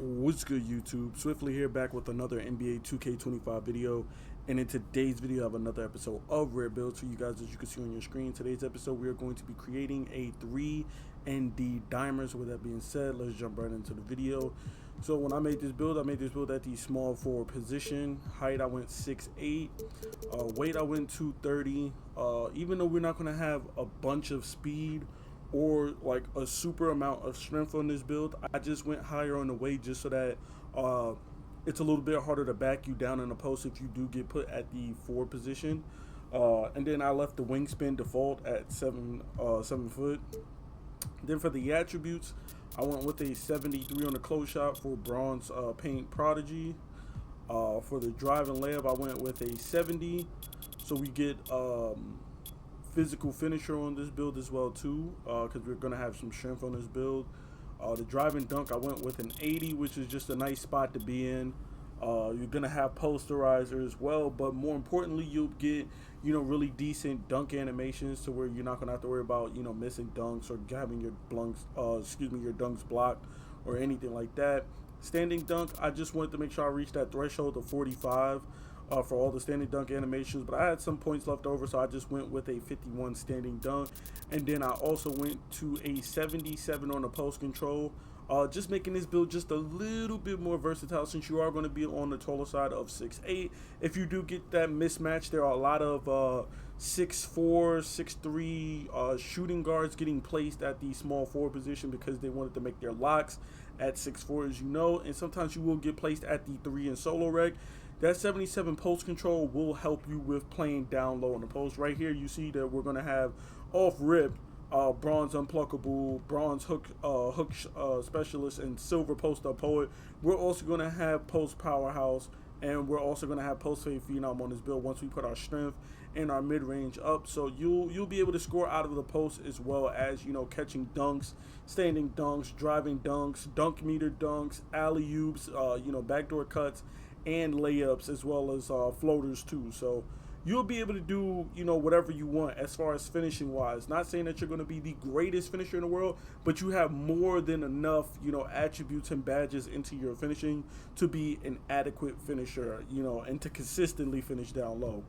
What's good, YouTube? Swiftly here, back with another NBA 2K25 video. And in today's video, I have another episode of Rare Builds for you guys. As you can see on your screen, today's episode, we are going to be creating a 3&D dimer. So with that being said, let's jump right into the video. So when I made this build at the small forward position. Height, I went 6'8". Weight, I went 230. Even though we're not going to have a bunch of speed or like a super amount of strength on this build, I just went higher on the weight just so that it's a little bit harder to back you down in the post if you do get put at the forward position. And then I left the wingspan default at 7 foot. Then for the attributes, I went with a 73 on the close shot for bronze paint prodigy. For the drive and layup, I went with a 70, so we get physical finisher on this build as well too, because we're gonna have some strength on this build. The drive and dunk, I went with an 80, which is just a nice spot to be in. You're gonna have posterizer as well, but more importantly, you'll get really decent dunk animations to where you're not gonna have to worry about missing dunks or having your your dunks blocked or anything like that. Standing dunk, I just wanted to make sure I reached that threshold of 45 for all the standing dunk animations, but I had some points left over, so I just went with a 51 standing dunk. And then I also went to a 77 on the post control, just making this build just a little bit more versatile since you are going to be on the taller side of 6'8". If you do get that mismatch, there are a lot of 6'4", 6'3" shooting guards getting placed at the small forward position because they wanted to make their locks at 6'4", as you know, and sometimes you will get placed at the 3 in solo reg. That 77 post control will help you with playing down low on the post. Right here, you see that we're going to have off rip bronze unpluckable, bronze hook specialist, and silver post up poet. We're also going to have post powerhouse, and we're also going to have post fade phenom on this build once we put our strength and our mid range up. So you'll be able to score out of the post as well as catching dunks, standing dunks, driving dunks, dunk meter dunks, alley oops, backdoor cuts, and layups, as well as floaters too. So you'll be able to do whatever you want as far as finishing wise. Not saying that you're going to be the greatest finisher in the world, but you have more than enough attributes and badges into your finishing to be an adequate finisher, and to consistently finish down low.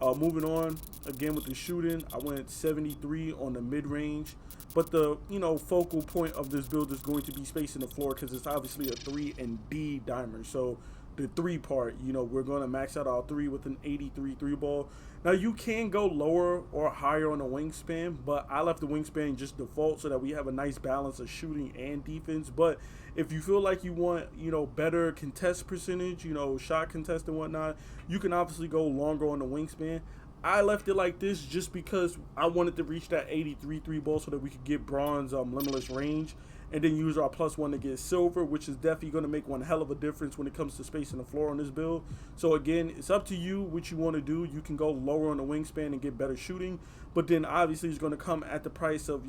Moving on, again with the shooting, I went 73 on the mid-range, but the focal point of this build is going to be spacing the floor because it's obviously a 3&D dimer. So the 3 part, we're going to max out our 3 with an 83 3 ball. Now you can go lower or higher on the wingspan, but I left the wingspan just default so that we have a nice balance of shooting and defense. But if you feel like you want better contest percentage, shot contest and whatnot, you can obviously go longer on the wingspan. I left it like this just because I wanted to reach that 83 3 ball so that we could get bronze limitless range, and then use our +1 to get silver, which is definitely going to make one hell of a difference when it comes to spacing the floor on this build. So again, it's up to you what you want to do. You can go lower on the wingspan and get better shooting, but then obviously it's going to come at the price of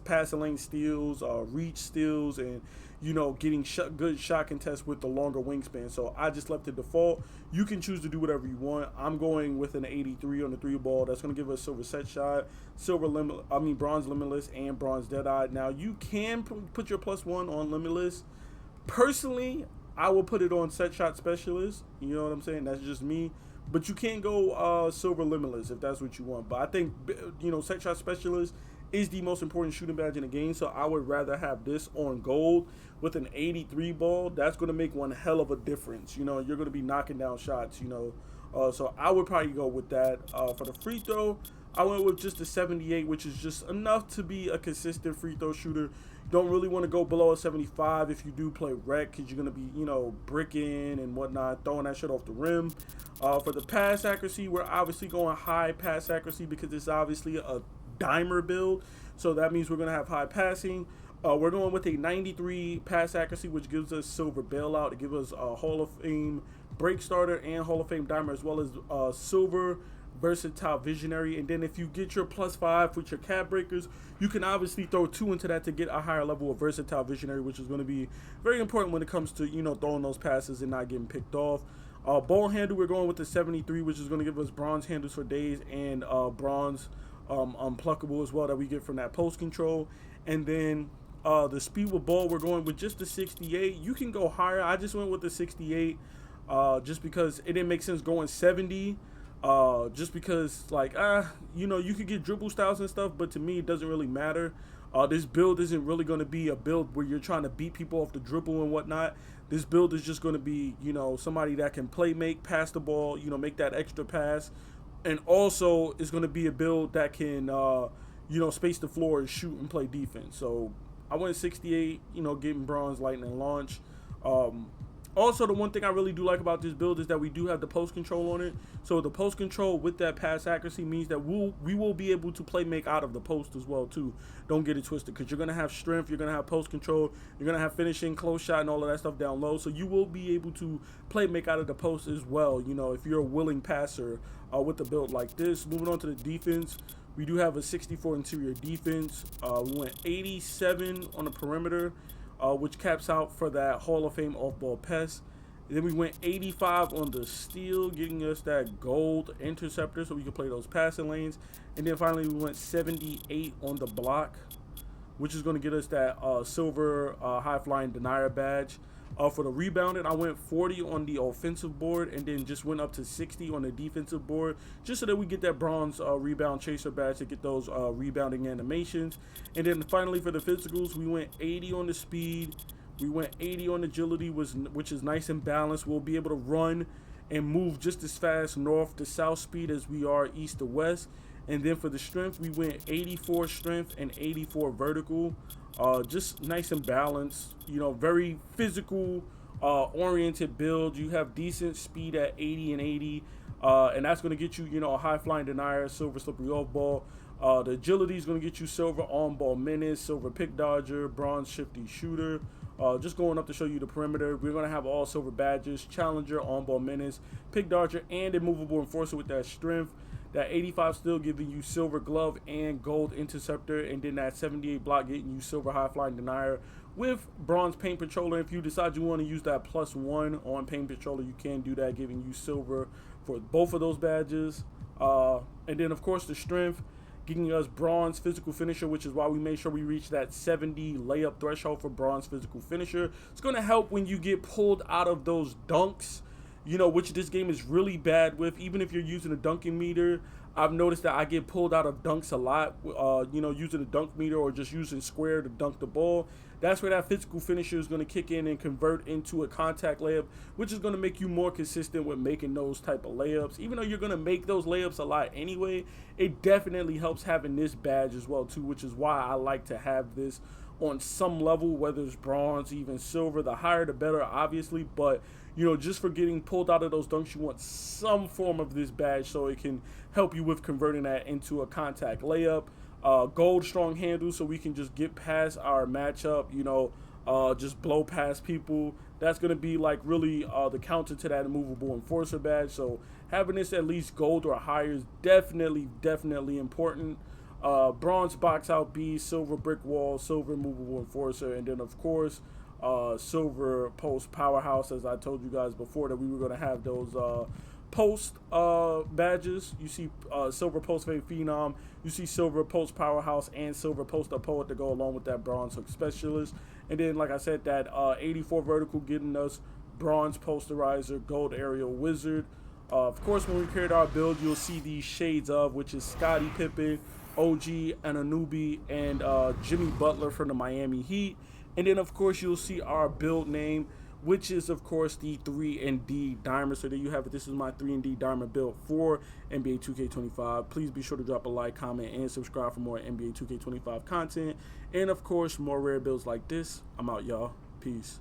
passing lane steals, reach steals, and getting good shot contests with the longer wingspan. So I just left it default. You can choose to do whatever you want. I'm going with an 83 on the 3 ball. That's going to give us silver set shot, bronze limitless, and bronze deadeye. Now you can put your +1 on limitless. Personally, I will put it on set shot specialist. You know what I'm saying? That's just me. But you can go silver limitless if that's what you want. But I think set shot specialist is the most important shooting badge in the game, so I would rather have this on gold with an 83 ball. That's going to make one hell of a difference. You're going to be knocking down shots, so I would probably go with that. For the free throw, I went with just a 78, which is just enough to be a consistent free throw shooter. Don't really want to go below a 75 if you do play rec, because you're going to be, bricking and whatnot, throwing that shit off the rim. For the pass accuracy, we're obviously going high pass accuracy because it's obviously a dimer build, so that means we're going to have high passing. We're going with a 93 pass accuracy, which gives us silver bailout. It gives us a Hall of Fame break starter and Hall of Fame dimer, as well as silver versatile visionary. And then if you get your +5 with your cap breakers, you can obviously throw 2 into that to get a higher level of versatile visionary, which is going to be very important when it comes to throwing those passes and not getting picked off. Ball handle, we're going with the 73, which is going to give us bronze handles for days and bronze unpluckable as well that we get from that post control. And then The speed with ball, we're going with just the 68. You can go higher. I just went with the 68 just because it didn't make sense going 70. Just because, like, you know, you could get dribble styles and stuff, but to me, it doesn't really matter. This build isn't really going to be a build where you're trying to beat people off the dribble and whatnot. This build is just going to be, you know, somebody that can play make, pass the ball, you know, make that extra pass. And also, it's going to be a build that can, you know, space the floor and shoot and play defense. So, I went 68, you know, getting bronze, lightning launch. Also, the one thing I really do like about this build is that we do have the post control on it. So the post control with that pass accuracy means that we will be able to play make out of the post as well too. Don't get it twisted, because you're going to have strength, you're going to have post control, you're going to have finishing, close shot, and all of that stuff down low. So you will be able to play make out of the post as well, you know, if you're a willing passer with a build like this. Moving on to the defense. We do have a 64 interior defense. We went 87 on the perimeter, which caps out for that Hall of Fame off-ball pass. Then we went 85 on the steal, getting us that gold interceptor so we can play those passing lanes. And then finally we went 78 on the block, which is going to get us that silver high-flying denier badge. For the rebounding, I went 40 on the offensive board and then just went up to 60 on the defensive board, just so that we get that bronze rebound chaser badge to get those rebounding animations. And then finally for the physicals, we went 80 on the speed, we went 80 on agility, which is nice and balanced. We'll be able to run and move just as fast north to south speed as we are east to west. And then for the strength, we went 84 strength and 84 vertical. Just nice and balanced, you know, very physical oriented build. You have decent speed at 80 and 80, and that's going to get you, you know, a high flying denier, silver slippery off ball. The agility is going to get you silver on ball menace, silver pick dodger, bronze shifty shooter. Just going up to show you the perimeter, we're going to have all silver badges, challenger, on ball menace, pick dodger, and immovable enforcer with that strength. That 85 still giving you silver glove and gold interceptor, and then that 78 block getting you silver high flying denier with bronze paint controller. If you decide you want to use that +1 on paint controller, you can do that, giving you silver for both of those badges. And then of course the strength giving us bronze physical finisher, which is why we made sure we reach that 70 layup threshold for bronze physical finisher. It's going to help when you get pulled out of those dunks, you know, which this game is really bad with. Even if you're using a dunking meter, I've noticed that I get pulled out of dunks a lot, you know, using a dunk meter or just using square to dunk the ball. That's where that physical finisher is going to kick in and convert into a contact layup, which is going to make you more consistent with making those type of layups. Even though you're going to make those layups a lot anyway, it definitely helps having this badge as well too, which is why I like to have this on some level, whether it's bronze, even silver. The higher the better, obviously, but you know, just for getting pulled out of those dunks, you want some form of this badge so it can help you with converting that into a contact layup. Gold strong handle so we can just get past our matchup, you know, just blow past people. That's going to be like really the counter to that immovable enforcer badge. So having this at least gold or higher is definitely important. Bronze box out B, silver brick wall, silver immovable enforcer, and then of course silver post powerhouse. As I told you guys before, that we were going to have those post badges. You see silver post fade phenom, you see silver post powerhouse, and silver post up poet to go along with that bronze hook specialist. And then like I said, that 84 vertical getting us bronze posterizer, gold aerial wizard. Of course, when we create our build, you'll see these shades of, which is Scottie Pippen, OG Anunoby, and Jimmy Butler from the Miami Heat. And then of course you'll see our build name, which is of course the 3&D Diamond. So there you have it. This is my 3&D Diamond build for NBA 2K25. Please be sure to drop a like, comment, and subscribe for more NBA 2K25 content. And of course, more rare builds like this. I'm out, y'all. Peace.